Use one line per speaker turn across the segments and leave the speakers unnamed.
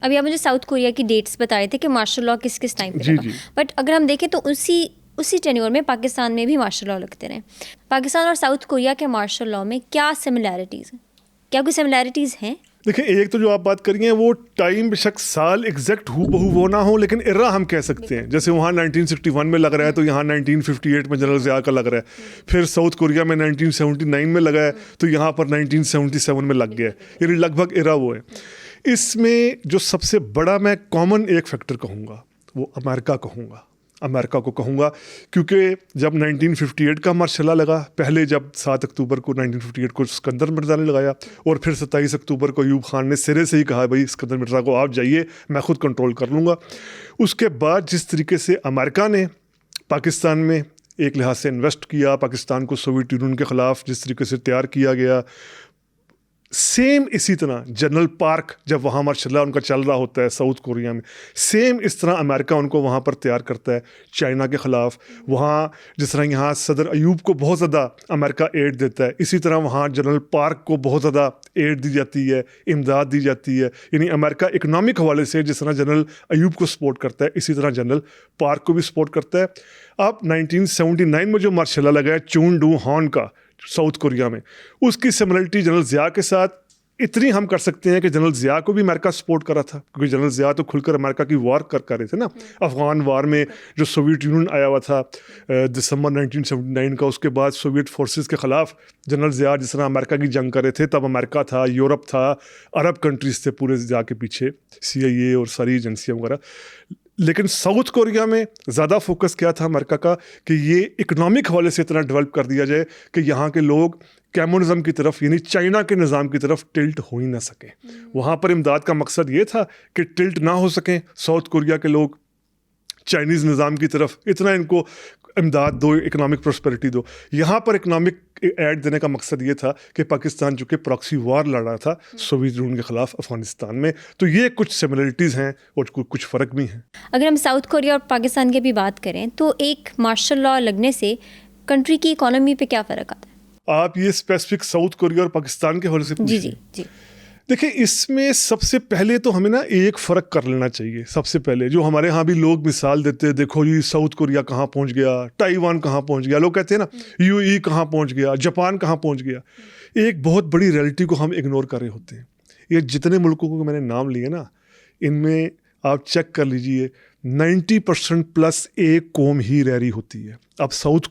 ابھی آپ مجھے ساؤتھ کوریا کی ڈیٹس بتائے تھے کہ مارشل لاء کس کس ٹائم پہ لگا، بٹ اگر ہم دیکھیں تو اسی ٹینیور میں پاکستان میں بھی مارشل لاء لگتے رہے. پاکستان اور ساؤتھ کوریا کے مارشل لاء میں کیا سملیرٹیز ہیں؟ کیا کوئی سملیرٹیز ہیں؟
دیکھیں، ایک تو جو آپ بات کریے وہ ٹائم بے شک سال ایگزیکٹ ہو بہو وہ نہ ہو، لیکن ارا ہم کہہ سکتے ہیں. جیسے وہاں 1961 میں لگ رہا ہے تو یہاں 1958 میں جنرل ضیاء کا لگ رہا ہے، پھر ساؤتھ کوریا میں 1979 میں لگا ہے تو یہاں پر 1977 میں لگ گیا ہے، یعنی لگ بھگ ارا وہ ہے. اس میں جو سب سے بڑا میں کامن ایک فیکٹر کہوں گا وہ امریکہ کو کہوں گا، کیونکہ جب 1958 کا مارشل لاء لگا، پہلے جب 7 اکتوبر کو 1958 کو اسکندر مرزا نے لگایا، اور پھر 27 اکتوبر کو ایوب خان نے سرے سے ہی کہا بھائی اسکندر مرزا کو آپ جائیے، میں خود کنٹرول کر لوں گا. اس کے بعد جس طریقے سے امریکہ نے پاکستان میں ایک لحاظ سے انویسٹ کیا، پاکستان کو سوویت یونین کے خلاف جس طریقے سے تیار کیا گیا، سیم اسی طرح جنرل پارک جب وہاں مارشل لاء ان کا چل رہا ہوتا ہے ساؤتھ کوریا میں، سیم اس طرح امریکہ ان کو وہاں پر تیار کرتا ہے چائنا کے خلاف. وہاں جس طرح یہاں صدر ایوب کو بہت زیادہ امریکہ ایڈ دیتا ہے، اسی طرح وہاں جنرل پارک کو بہت زیادہ ایڈ دی جاتی ہے، امداد دی جاتی ہے. یعنی امریکہ اکنامک حوالے سے جس طرح جنرل ایوب کو سپورٹ کرتا ہے، اسی طرح جنرل پارک کو بھی سپورٹ کرتا ہے. اب 1979 میں جو مارشل لاء لگا ہے چون ڈو ہان کا ساؤتھ کوریا میں، اس کی سملرٹی جنرل ضیاء کے ساتھ اتنی ہم کر سکتے ہیں کہ جنرل ضیاء کو بھی امریکہ سپورٹ کرا تھا، کیونکہ جنرل ضیاء تو کھل کر امریکہ کی وار کر رہے تھے نا. افغان وار میں جو سوویت یونین آیا ہوا تھا دسمبر 1979 کا، اس کے بعد سوویت فورسز کے خلاف جنرل ضیاء جس طرح امریکہ کی جنگ کر رہے تھے، تب امریکہ تھا، یورپ تھا، عرب کنٹریز تھے پورے ضیاء کے پیچھے، CIA اور ساری ایجنسیاں وغیرہ. لیکن ساؤتھ کوریا میں زیادہ فوکس کیا تھا امریکہ کا کہ یہ اکنامک حوالے سے اتنا ڈیولپ کر دیا جائے کہ یہاں کے لوگ کمیونزم کی طرف یعنی چائنا کے نظام کی طرف ٹلٹ ہو ہی نہ سکیں. وہاں پر امداد کا مقصد یہ تھا کہ ٹلٹ نہ ہو سکیں ساؤتھ کوریا کے لوگ چائنیز نظام کی طرف، اتنا ان کو امداد دو، اکنامک پراسپیرٹی دو. یہاں پر اکنامک ایڈ دینے کا مقصد یہ تھا کہ پاکستان جو کہ پراکسی وار لڑ رہا تھا سوویت یونین کے خلاف افغانستان میں، تو یہ کچھ سملیرٹیز ہیں اور کچھ فرق بھی ہیں.
اگر ہم ساؤتھ کوریا اور پاکستان کی بھی بات کریں تو ایک مارشل لاء لگنے سے کنٹری کی اکانومی پہ کیا فرق آتا ہے؟
آپ یہ اسپیسیفک ساؤتھ کوریا اور پاکستان کے حوالے سے پوچھ رہے ہیں؟
جی
دیکھیں، اس میں سب سے پہلے تو ہمیں نا ایک فرق کر لینا چاہیے. سب سے پہلے جو ہمارے ہاں بھی لوگ مثال دیتے ہیں، دیکھو جی ساؤتھ کوریا کہاں پہنچ گیا، تائیوان کہاں پہنچ گیا، لوگ کہتے ہیں نا UAE کہاں پہنچ گیا، جاپان کہاں پہنچ گیا. ایک بہت بڑی ریئلٹی کو ہم اگنور کر رہے ہوتے ہیں. یہ جتنے ملکوں کو میں نے نام لیے نا، ان میں آپ چیک کر لیجئے 90% پلس ایک قوم ہی رہ رہی ہوتی ہے. اب ساؤتھ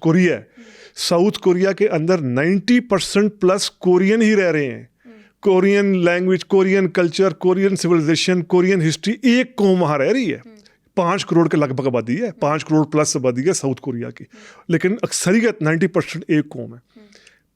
کوریا کے اندر 90% پلس کورین ہی رہ رہے ہیں. Korean language, Korean culture, Korean civilisation, Korean history, ایک قوم وہاں رہ رہی ہے. 5 کروڑ کے لگ بھگ آبادی ہے، 5 کروڑ پلس آبادی ہے ساؤتھ کوریا کی، لیکن اکثریت 90% ایک قوم ہے.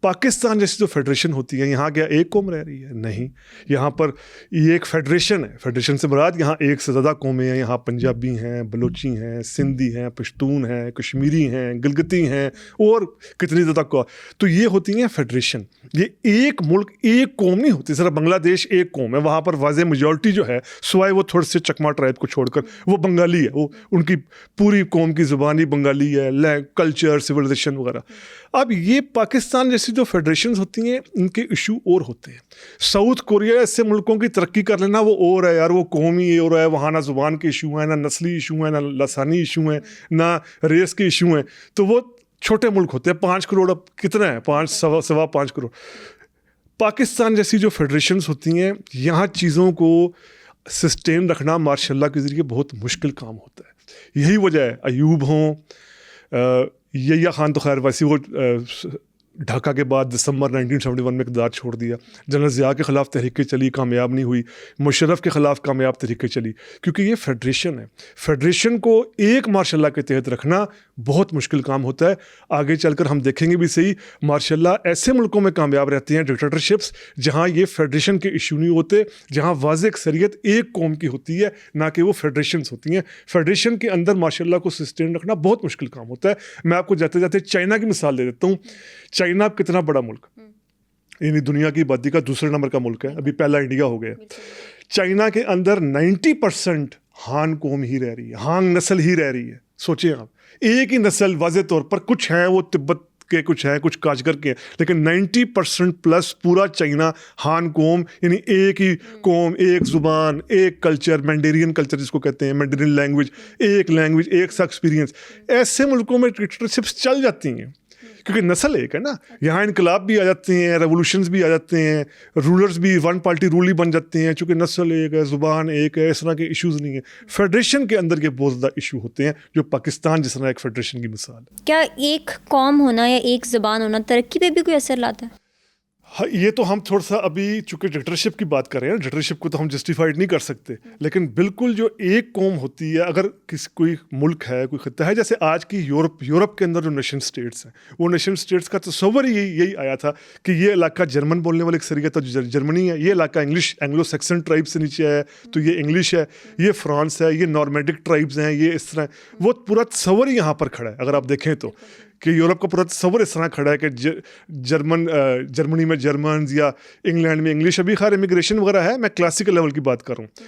پاکستان جیسی جو فیڈریشن ہوتی ہے، یہاں کیا ایک قوم رہ رہی ہے؟ نہیں، یہاں پر یہ ایک فیڈریشن ہے. فیڈریشن سے مراد یہاں ایک سے زیادہ قومیں ہیں. یہاں پنجابی ہیں، بلوچی ہیں، سندھی ہیں، پشتون ہیں، کشمیری ہیں، گلگتی ہیں، اور کتنی زیادہ تو یہ ہوتی ہیں فیڈریشن. یہ ایک ملک ایک قوم نہیں ہوتی. صرف بنگلہ دیش ایک قوم ہے، وہاں پر واضح میجورٹی جو ہے سوائے وہ تھوڑے سے چکما ٹرائب کو چھوڑ کر وہ بنگالی ہے. وہ ان کی پوری قوم کی زبان ہی بنگالی ہے، کلچر، سویلائزیشن وغیرہ. اب یہ پاکستان جیسی جو فیڈریشنز ہوتی ہیں ان کے ایشو اور ہوتے ہیں. ساؤتھ کوریا ایسے ملکوں کی ترقی کر لینا وہ اور ہے یار، وہ قومی اور ہے، وہاں نہ زبان کے ایشو ہیں، نہ نسلی ایشو ہیں، نہ لسانی ایشو ہیں، نہ ریس کے ایشو ہیں. تو وہ چھوٹے ملک ہوتے ہیں. 5 کروڑ اب کتنا ہے؟ 5.25 کروڑ. پاکستان جیسی جو فیڈریشنز ہوتی ہیں، یہاں چیزوں کو سسٹین رکھنا مارشل لاء کے ذریعے بہت مشکل کام ہوتا ہے. یہی وجہ ہے ایوب ہوں، یحییٰ خان تو خیر ویسے وہ ڈھاکہ کے بعد دسمبر 1971 میں اقتدار چھوڑ دیا. جنرل ضیاء کے خلاف تحریکیں چلی، کامیاب نہیں ہوئی. مشرف کے خلاف کامیاب تحریکیں چلی، کیونکہ یہ فیڈریشن ہے. فیڈریشن کو ایک مارشل لاء کے تحت رکھنا بہت مشکل کام ہوتا ہے. آگے چل کر ہم دیکھیں گے بھی صحیح، مارشل لاء ایسے ملکوں میں کامیاب رہتے ہیں، ڈکٹیٹرشپس، جہاں یہ فیڈریشن کے ایشو نہیں ہوتے، جہاں واضح اکثریت ایک قوم کی ہوتی ہے، نہ کہ وہ فیڈریشنز ہوتی ہیں. فیڈریشن کے اندر مارشل لاء کو سسٹین رکھنا بہت مشکل کام ہوتا ہے. میں آپ کو جاتے جاتے چائنا کی مثال دے دیتا ہوں. چائنا کتنا بڑا ملک، یعنی دنیا کی آبادی کا دوسرے نمبر کا ملک ہے، ابھی پہلا انڈیا ہو گیا. چائنا کے اندر 90% ہان قوم ہی رہ رہی ہے، ہانگ نسل ہی رہ رہی ہے. سوچیں آپ، ایک ہی نسل واضح طور پر، کچھ ہیں وہ تبت کے کچھ ہیں, کچھ کاجگر کے ہیں, لیکن 90% پلس پورا چائنا ہان قوم, یعنی ایک ہی قوم, ایک زبان, ایک کلچر, مینڈیرین کلچر جس کو کہتے ہیں, مینڈیرین لینگویج, ایک سا ایکسپیرینس. ایسے ملکوں میں ڈکٹیٹرشپس چل جاتی ہیں کیونکہ نسل ایک ہے نا. یہاں انقلاب بھی آ جاتے ہیں, ریولوشنز بھی آ جاتے ہیں, رولرز بھی ون پارٹی رول ہی بن جاتے ہیں, چونکہ نسل ایک ہے, زبان ایک ہے, اس طرح کے ایشوز نہیں ہیں. فیڈریشن کے اندر کے بہت زیادہ ایشو ہوتے ہیں, جو پاکستان جس طرح ایک فیڈریشن کی مثال ہے.
کیا ایک قوم ہونا یا ایک زبان ہونا ترقی پہ بھی کوئی اثر لاتا ہے؟
ہاں, یہ تو ہم تھوڑا سا ابھی چونکہ ڈکٹیٹرشپ کی بات کر رہے ہیں, ڈکٹیٹرشپ کو تو ہم جسٹیفائڈ نہیں کر سکتے, لیکن بالکل جو ایک قوم ہوتی ہے, اگر کوئی ملک ہے, کوئی خطہ ہے, جیسے آج کی یورپ کے اندر جو نیشن اسٹیٹس ہیں, وہ نیشن اسٹیٹس کا تصور یہی آیا تھا کہ یہ علاقہ جرمن بولنے والے اکثریت ہے, جرمنی ہے, یہ علاقہ انگلش اینگلو سیکسن ٹرائب سے نیچے ہے تو یہ انگلش ہے, یہ فرانس ہے, یہ نارمیڈک ٹرائبز ہیں, یہ اس طرح. وہ پورا تصور ہی یہاں پر کھڑا ہے اگر آپ دیکھیں تو, کہ یورپ کا پورا تصور اس طرح کھڑا ہے کہ جرمنی میں جرمنز یا انگلینڈ میں انگلش. ابھی خیر امیگریشن وغیرہ ہے, میں کلاسیکل لیول کی بات کر رہا ہوں.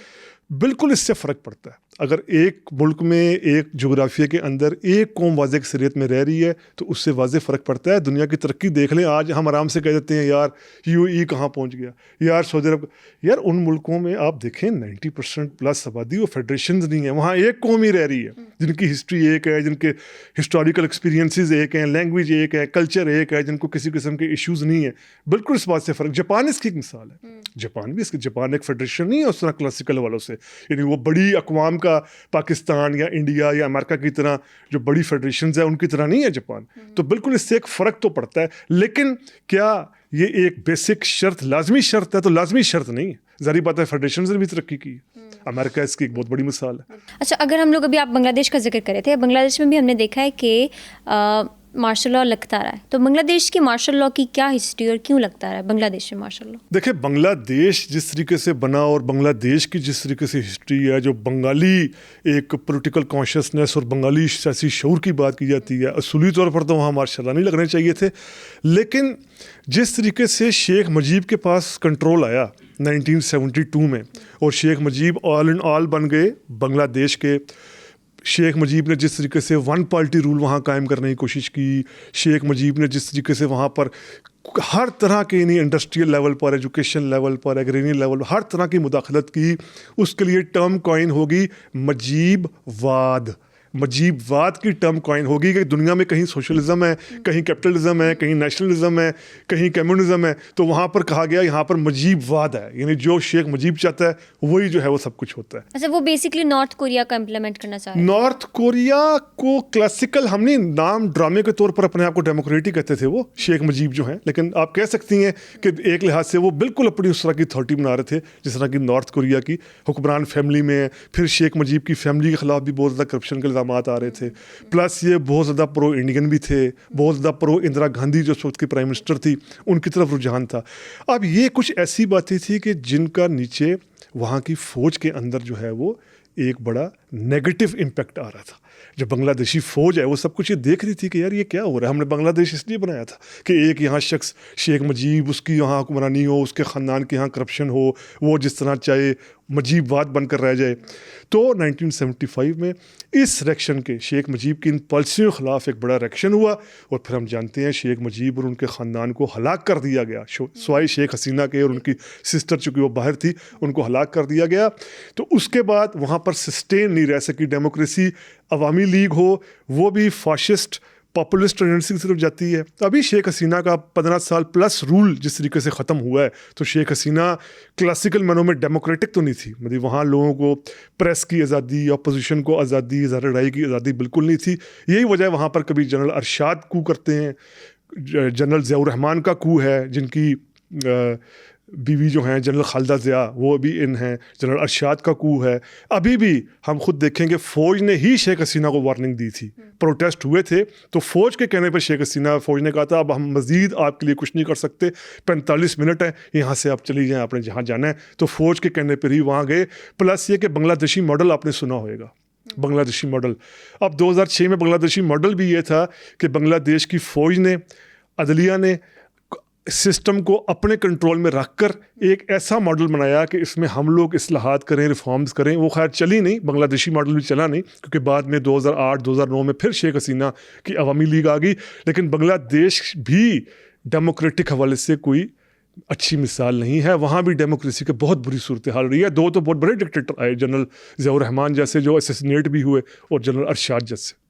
بالکل اس سے فرق پڑتا ہے. اگر ایک ملک میں ایک جغرافیہ کے اندر ایک قوم واضح اکثریت میں رہ رہی ہے تو اس سے واضح فرق پڑتا ہے. دنیا کی ترقی دیکھ لیں, آج ہم آرام سے کہہ دیتے ہیں یار UAE کہاں پہنچ گیا, یار سعودی عرب. یار ان ملکوں میں آپ دیکھیں 90% پلس آبادی وہ فیڈریشنز نہیں ہیں, وہاں ایک قوم ہی رہ رہی ہے جن کی ہسٹری ایک ہے, جن کے ہسٹوریکل ایکسپیرینسز ایک ہیں, لینگویج ایک ہے, کلچر ایک ہے, جن کو کسی قسم کے ایشوز نہیں ہیں. بالکل اس بات سے فرق. جاپان اس کی ایک مثال ہے. جاپان ایک فیڈریشن نہیں ہے اس طرح کلاسیکل والوں سے, یعنی وہ بڑی اقوام کا پاکستان یا انڈیا یا امریکہ کی طرح جو بڑی فیڈریشنز ہیں ان کی طرح نہیں ہے جاپان. تو بالکل اس سے ایک فرق تو پڑتا ہے, لیکن کیا یہ ایک بیسک شرط لازمی شرط ہے؟ تو لازمی شرط نہیں ہے. ظاہری بات ہے فیڈریشنز نے بھی ترقی کی ہے, امریکہ اس کی ایک بہت بڑی مثال ہے.
اچھا, اگر ہم لوگ ابھی آپ بنگلہ دیش کا ذکر کرے تھے, بنگلہ دیش میں بھی ہم نے دیکھا ہے کہ مارشل لاء لگتا رہا ہے, تو بنگلہ دیش کی مارشل لاء کی کیا ہسٹری اور کیوں لگتا رہا ہے بنگلہ دیش میں مارشل لاء؟
دیکھیں بنگلہ دیش جس طریقے سے بنا اور بنگلہ دیش کی جس طریقے سے ہسٹری ہے, جو بنگالی ایک پولیٹیکل کانشیسنیس اور بنگالی سیاسی شعور کی بات کی جاتی ہے, اصولی طور پر تو وہاں مارشل لاء نہیں لگنے چاہیے تھے, لیکن جس طریقے سے شیخ مجیب کے پاس کنٹرول آیا 1972 میں اور شیخ مجیب آل ان آل بن گئے بنگلہ دیش کے. شیخ مجیب نے جس طریقے سے ون پارٹی رول وہاں قائم کرنے کی کوشش کی, شیخ مجیب نے جس طریقے سے وہاں پر ہر طرح کے یعنی انڈسٹریل لیول پر, ایجوکیشن لیول پر, ایگرینی لیول پر ہر طرح کی مداخلت کی, اس کے لیے ٹرم کوائن ہوگی مجیب واد. مجیب واد کی ٹرم کوائن ہوگی کہ دنیا میں کہیں سوشلزم ہے, کہیں کیپٹلزم ہے, کہیں نیشنلزم ہے, کہیں کمیونزم ہے, تو وہاں پر کہا گیا یہاں پر مجیب واد ہے, یعنی جو شیخ مجیب چاہتا ہے وہی جو ہے وہ سب کچھ ہوتا ہے.
اچھا, وہ بیسکلی نارتھ کوریا کا امپلیمنٹ کرنا چاہ رہے ہیں.
نارتھ کوریا کو کلاسیکل ہم نے نام ڈرامے کے طور پر اپنے آپ کو ڈیموکریٹک کہتے تھے وہ شیخ مجیب جو ہیں, لیکن آپ کہہ سکتی ہیں کہ ایک لحاظ سے وہ بالکل اپنی اس طرح کی اتھارٹی بنا رہے تھے جس طرح کی نارتھ کوریا کی حکمران فیملی میں. پھر شیخ مجیب کی فیملی کے خلاف بھی بہت زیادہ کرپشن کے الزامات آ رہے تھے, پلس یہ بہت زیادہ پرو انڈین بھی تھے, بہت زیادہ پرو اندرا گاندھی جو اس وقت کی پرائم منسٹر تھی ان کی طرف رجحان تھا. اب یہ کچھ ایسی باتیں تھیں کہ جن کا نیچے وہاں کی فوج کے اندر جو ہے وہ ایک بڑا نیگیٹو امپیکٹ آ رہا تھا. جو بنگلہ دیشی فوج ہے وہ سب کچھ یہ دیکھ رہی تھی کہ یار یہ کیا ہو رہا ہے, ہم نے بنگلہ دیش اس لیے بنایا تھا کہ ایک یہاں شخص شیخ مجیب اس کی یہاں حکمرانی ہو, اس کے خاندان کے یہاں کرپشن ہو, وہ جس طرح چاہے مجیب واد بن کر رہ جائے. تو 1975 میں اس ریکشن کے شیخ مجیب کی ان پالیسیوں کے خلاف ایک بڑا ریکشن ہوا, اور پھر ہم جانتے ہیں شیخ مجیب اور ان کے خاندان کو ہلاک کر دیا گیا, سوائے شیخ حسینہ کے, اور ان کی سسٹر چونکہ وہ باہر تھی ان کو ہلاک کر دیا گیا. تو اس کے بعد وہاں پر سسٹین نہیں رہ سکی ڈیموکریسی. عوامی لیگ ہو وہ بھی فاشسٹ پاپولسٹ ٹینڈنسی کی طرف جاتی ہے. ابھی شیخ حسینہ کا 15 سال پلس رول جس طریقے سے ختم ہوا ہے, تو شیخ حسینہ کلاسیکل معنوں میں ڈیموکریٹک تو نہیں تھی, مطلب وہاں لوگوں کو پریس کی آزادی, اپوزیشن کو آزادی, اظہار رائے کی آزادی بالکل نہیں تھی. یہی وجہ ہے وہاں پر کبھی جنرل ارشاد کو کرتے ہیں, جنرل ضیاء الرحمان کا کو ہے, جن کی بیوی جو ہیں جنرل خالدہ ضیاء وہ بھی ان ہیں, جنرل ارشاد کا کو ہے. ابھی بھی ہم خود دیکھیں گے فوج نے ہی شیخ حسینہ کو وارننگ دی تھی, پروٹیسٹ ہوئے تھے تو فوج کے کہنے پر شیخ حسینہ فوج نے کہا تھا اب ہم مزید آپ کے لیے کچھ نہیں کر سکتے, 45 منٹ ہے یہاں سے آپ چلی جائیں, آپ نے جہاں جانا ہے. تو فوج کے کہنے پر ہی وہاں گئے. پلس یہ کہ بنگلہ دیشی ماڈل آپ نے سنا ہوئے گا, بنگلہ دیشی ماڈل. اب 2006 میں بنگلہ دیشی ماڈل بھی یہ تھا کہ بنگلہ دیش کی فوج نے, عدلیہ نے سسٹم کو اپنے کنٹرول میں رکھ کر ایک ایسا ماڈل بنایا کہ اس میں ہم لوگ اصلاحات کریں، ریفارمز کریں. وہ خیر چلی نہیں، بنگلہ دیشی ماڈل بھی چلا نہیں، کیونکہ بعد میں 2008-2009 میں پھر شیخ حسینہ کی عوامی لیگ آ گئی. لیکن بنگلہ دیش بھی ڈیموکریٹک حوالے سے کوئی اچھی مثال نہیں ہے. وہاں بھی ڈیموکریسی کے بہت بری صورتحال رہی ہے. 2 تو بہت بڑے ڈکٹیٹر آئے، جنرل ضیاء الرحمان جیسے جو اسیسینیٹ بھی ہوئے، اور جنرل ارشاد جیسے.